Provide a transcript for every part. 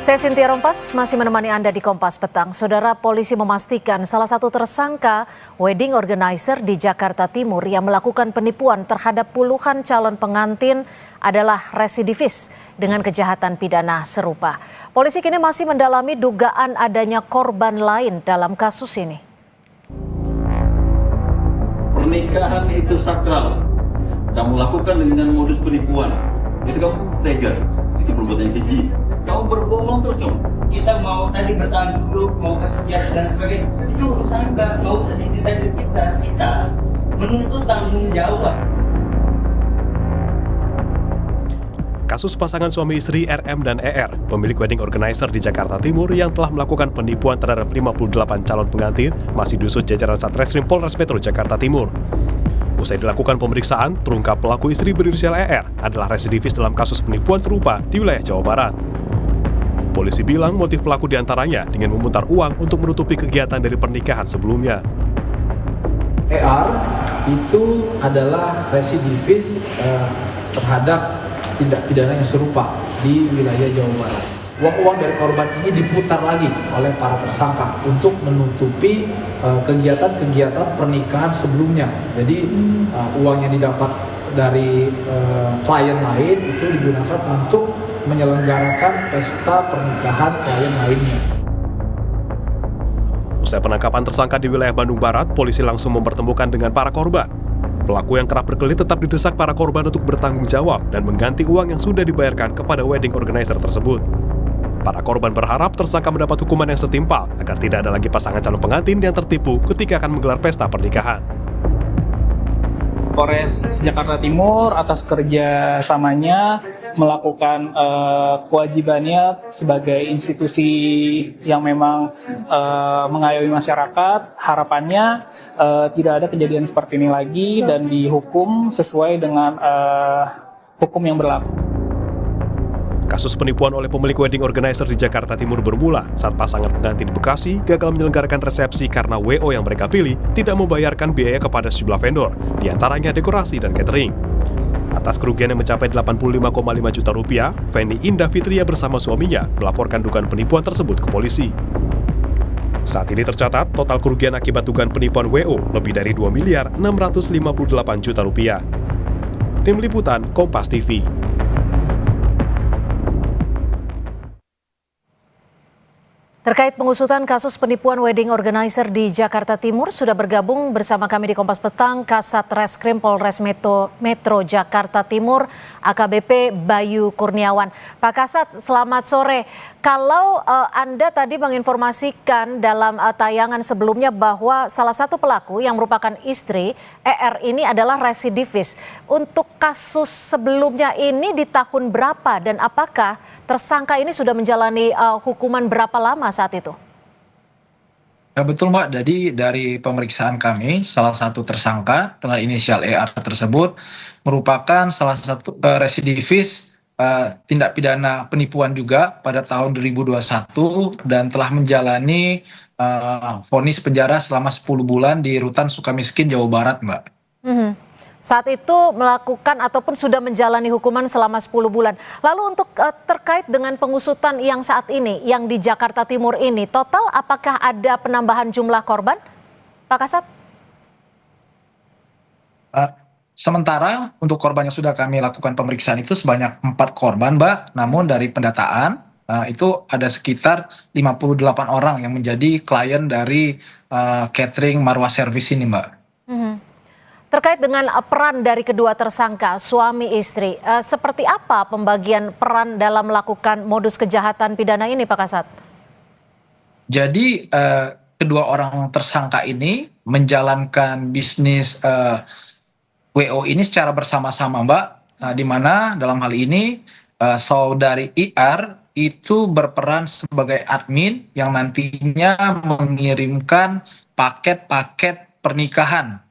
Saya Cynthia Rompas masih menemani Anda di Kompas Petang. Saudara, polisi memastikan salah satu tersangka wedding organizer di Jakarta Timur yang melakukan penipuan terhadap puluhan calon pengantin adalah residivis dengan kejahatan pidana serupa. Polisi kini masih mendalami dugaan adanya korban lain dalam kasus ini. Pernikahan itu sakral. Kamu lakukan dengan modus penipuan. Itu kamu tega. Itu perbuatan yang keji. Kamu berbohong terus dong. Kita mau tadi bertahan dulu, mau kesekian dan sebagainya. Itu urusan nggak usah diceritain ke kita. Kita menuntut tanggung jawab. Kasus pasangan suami istri RM dan ER, pemilik wedding organizer di Jakarta Timur yang telah melakukan penipuan terhadap 58 calon pengantin, masih diusut jajaran Satreskrim Polres Metro Jakarta Timur. Usai dilakukan pemeriksaan, terungkap pelaku istri berinisial ER adalah residivis dalam kasus penipuan serupa di wilayah Jawa Barat. Polisi bilang motif pelaku diantaranya dengan memutar uang untuk menutupi kegiatan dari pernikahan sebelumnya. ER itu adalah residivis terhadap tindak pidana yang serupa di wilayah Jawa Barat. Uang-uang dari korban ini diputar lagi oleh para tersangka untuk menutupi kegiatan-kegiatan pernikahan sebelumnya. Jadi uang yang didapat dari klien lain itu digunakan untuk menyelenggarakan pesta pernikahan klien lainnya. Usai penangkapan tersangka di wilayah Bandung Barat, polisi langsung mempertemukan dengan para korban. Pelaku yang kerap berkelit tetap didesak para korban untuk bertanggung jawab dan mengganti uang yang sudah dibayarkan kepada wedding organizer tersebut. Para korban berharap tersangka mendapat hukuman yang setimpal agar tidak ada lagi pasangan calon pengantin yang tertipu ketika akan menggelar pesta pernikahan. Polres Jakarta Timur atas kerjasamanya melakukan kewajibannya sebagai institusi yang memang mengayomi masyarakat. Harapannya tidak ada kejadian seperti ini lagi dan dihukum sesuai dengan hukum yang berlaku. Kasus penipuan oleh pemilik wedding organizer di Jakarta Timur bermula saat pasangan pengantin di Bekasi gagal menyelenggarakan resepsi karena WO yang mereka pilih tidak membayarkan biaya kepada sejumlah vendor, diantaranya dekorasi dan catering. Atas kerugian yang mencapai 85,5 juta rupiah, Feni Indah Fitria bersama suaminya melaporkan dugaan penipuan tersebut ke polisi. Saat ini tercatat total kerugian akibat dugaan penipuan WO lebih dari 2 miliar 658 juta rupiah. Tim Liputan Kompas TV. Terkait pengusutan kasus penipuan wedding organizer di Jakarta Timur, sudah bergabung bersama kami di Kompas Petang Kasat Reskrim Polres Metro Jakarta Timur, AKBP Bayu Kurniawan. Pak Kasat, selamat sore. Kalau Anda tadi menginformasikan dalam tayangan sebelumnya bahwa salah satu pelaku yang merupakan istri ER ini adalah residivis. Untuk kasus sebelumnya ini di tahun berapa dan apakah tersangka ini sudah menjalani hukuman berapa lama saat itu? Ya, betul Mbak, jadi dari pemeriksaan kami, salah satu tersangka dengan inisial ER tersebut merupakan salah satu residivis tindak pidana penipuan juga pada tahun 2021 dan telah menjalani vonis penjara selama 10 bulan di Rutan Sukamiskin, Jawa Barat, Mbak. Saat itu melakukan ataupun sudah menjalani hukuman selama 10 bulan. Lalu untuk terkait dengan pengusutan yang saat ini, yang di Jakarta Timur ini, total apakah ada penambahan jumlah korban, Pak Kasat? Sementara untuk korban yang sudah kami lakukan pemeriksaan itu sebanyak 4 korban, Mbak. Namun dari pendataan itu ada sekitar 58 orang yang menjadi klien dari catering Marwah Service ini, Mbak. Terkait dengan peran dari kedua tersangka, suami istri, seperti apa pembagian peran dalam melakukan modus kejahatan pidana ini, Pak Kasat? Jadi kedua orang tersangka ini menjalankan bisnis WO ini secara bersama-sama, Mbak, di mana dalam hal ini saudari IR itu berperan sebagai admin yang nantinya mengirimkan paket-paket pernikahan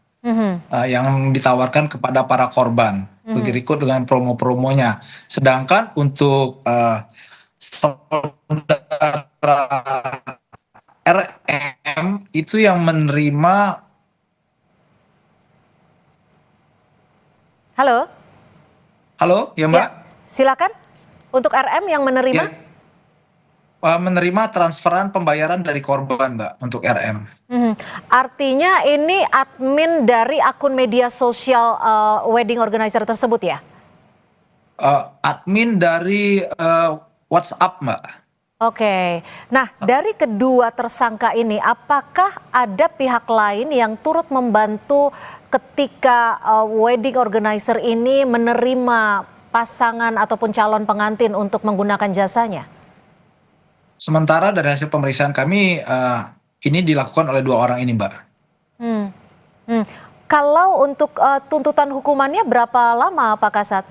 yang ditawarkan kepada para korban, berikut dengan promo-promonya. Sedangkan untuk saudara RM itu yang menerima. Halo, ya Mbak. Ya, silakan. Untuk RM yang menerima. menerima transferan pembayaran dari korban, Mbak, untuk RM. Artinya ini admin dari akun media sosial wedding organizer tersebut ya? Admin dari WhatsApp, Mbak. Oke. Nah, dari kedua tersangka ini, apakah ada pihak lain yang turut membantu ketika wedding organizer ini menerima pasangan ataupun calon pengantin untuk menggunakan jasanya? Sementara dari hasil pemeriksaan kami, ini dilakukan oleh 2 orang ini, Mbak. Hmm. Hmm. Kalau untuk tuntutan hukumannya berapa lama, Pak Kasat?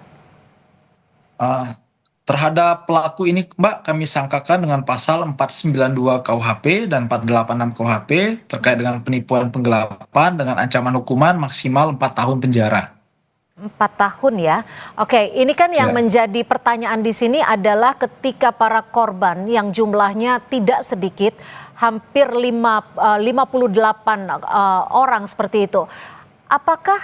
Terhadap pelaku ini, Mbak, kami sangkakan dengan pasal 492 KUHP dan 486 KUHP terkait dengan penipuan penggelapan dengan ancaman hukuman maksimal 4 tahun penjara. 4 tahun ya. Oke, ini kan yang Ya. menjadi pertanyaan di sini adalah ketika para korban yang jumlahnya tidak sedikit, hampir 58 orang seperti itu. Apakah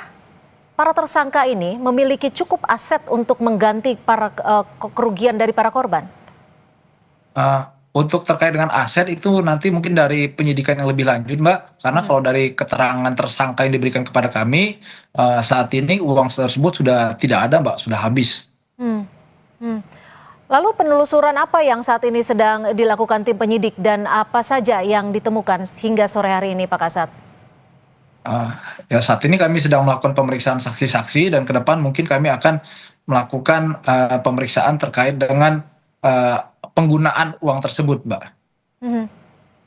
para tersangka ini memiliki cukup aset untuk mengganti para kerugian dari para korban? Untuk terkait dengan aset itu nanti mungkin dari penyidikan yang lebih lanjut, Mbak. Karena kalau dari keterangan tersangka yang diberikan kepada kami, saat ini uang tersebut sudah tidak ada, Mbak, sudah habis. Hmm. Hmm. Lalu penelusuran apa yang saat ini sedang dilakukan tim penyidik dan apa saja yang ditemukan hingga sore hari ini, Pak Kasat? Ya saat ini kami sedang melakukan pemeriksaan saksi-saksi dan ke depan mungkin kami akan melakukan pemeriksaan terkait dengan penggunaan uang tersebut, Mbak. Mhm.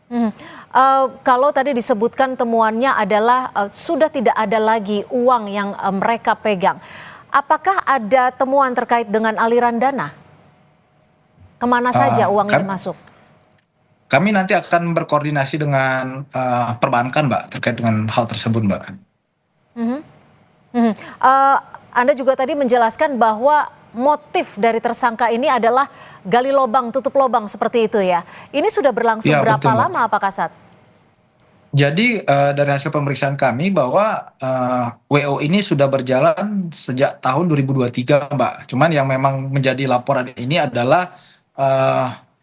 Mhm. Kalau tadi disebutkan temuannya adalah sudah tidak ada lagi uang yang mereka pegang. Apakah ada temuan terkait dengan aliran dana? Kemana saja uang ini masuk? Kami nanti akan berkoordinasi dengan perbankan, Mbak, terkait dengan hal tersebut, Mbak. Mhm. Mhm. Anda juga tadi menjelaskan bahwa motif dari tersangka ini adalah gali lobang, tutup lobang seperti itu ya. Ini sudah berlangsung Ya, berapa betul, Mbak. lama, Pak Kasat? Jadi dari hasil pemeriksaan kami bahwa WO ini sudah berjalan sejak tahun 2023, Mbak. Cuman yang memang menjadi laporan ini adalah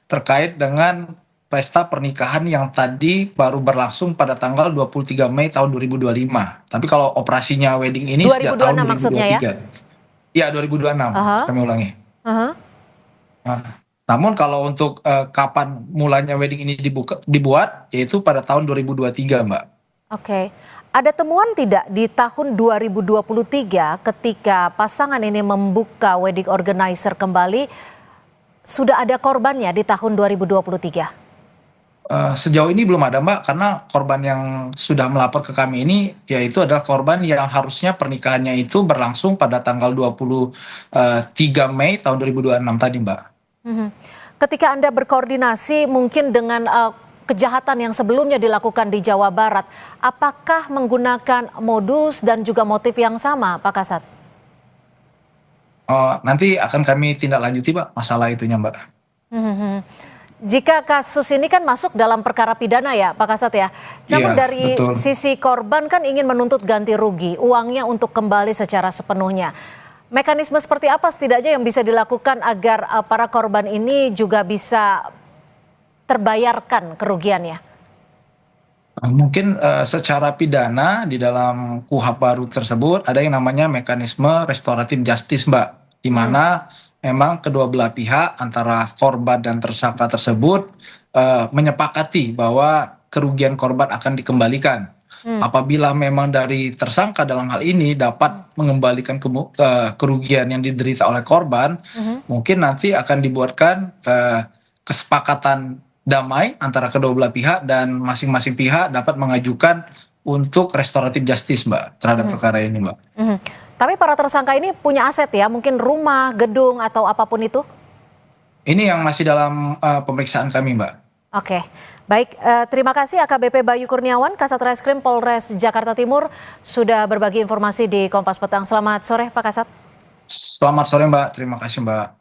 terkait dengan pesta pernikahan yang tadi baru berlangsung pada tanggal 23 Mei tahun 2025. Tapi kalau operasinya wedding ini sejak tahun 2026 maksudnya ya? 2023. Ya, 2026. Aha. Kami ulangi. Aha. Namun kalau untuk kapan mulanya wedding ini dibuat, yaitu pada tahun 2023, Mbak. Oke. Ada temuan tidak di tahun 2023 ketika pasangan ini membuka wedding organizer kembali, sudah ada korbannya di tahun 2023? Sejauh ini belum ada, Mbak, karena korban yang sudah melapor ke kami ini yaitu adalah korban yang harusnya pernikahannya itu berlangsung pada tanggal 23 Mei tahun 2026 tadi, Mbak. Mhm. Ketika Anda berkoordinasi mungkin dengan kejahatan yang sebelumnya dilakukan di Jawa Barat, apakah menggunakan modus dan juga motif yang sama, Pak Kasat? Nanti akan kami tindak lanjuti, Mbak, masalah itunya, Mbak. Mhm. Jika kasus ini kan masuk dalam perkara pidana ya Pak Kasat ya. Namun Iya, dari betul. sisi korban kan ingin menuntut ganti rugi, uangnya untuk kembali secara sepenuhnya. Mekanisme seperti apa setidaknya yang bisa dilakukan agar para korban ini juga bisa terbayarkan kerugiannya? Mungkin secara pidana di dalam KUHP baru tersebut ada yang namanya mekanisme restoratif justice, Mbak, di mana memang kedua belah pihak antara korban dan tersangka tersebut menyepakati bahwa kerugian korban akan dikembalikan. Apabila memang dari tersangka dalam hal ini dapat mengembalikan kerugian yang diderita oleh korban, mungkin nanti akan dibuatkan kesepakatan damai antara kedua belah pihak dan masing-masing pihak dapat mengajukan untuk restoratif justice, Mbak, terhadap perkara ini, Mbak. Mhm. Tapi para tersangka ini punya aset ya, mungkin rumah, gedung atau apapun itu? Ini yang masih dalam pemeriksaan kami, Mbak. Oke, baik. Terima kasih AKBP Bayu Kurniawan, Kasat Reskrim Polres Jakarta Timur sudah berbagi informasi di Kompas Petang. Selamat sore, Pak Kasat. Selamat sore, Mbak. Terima kasih, Mbak.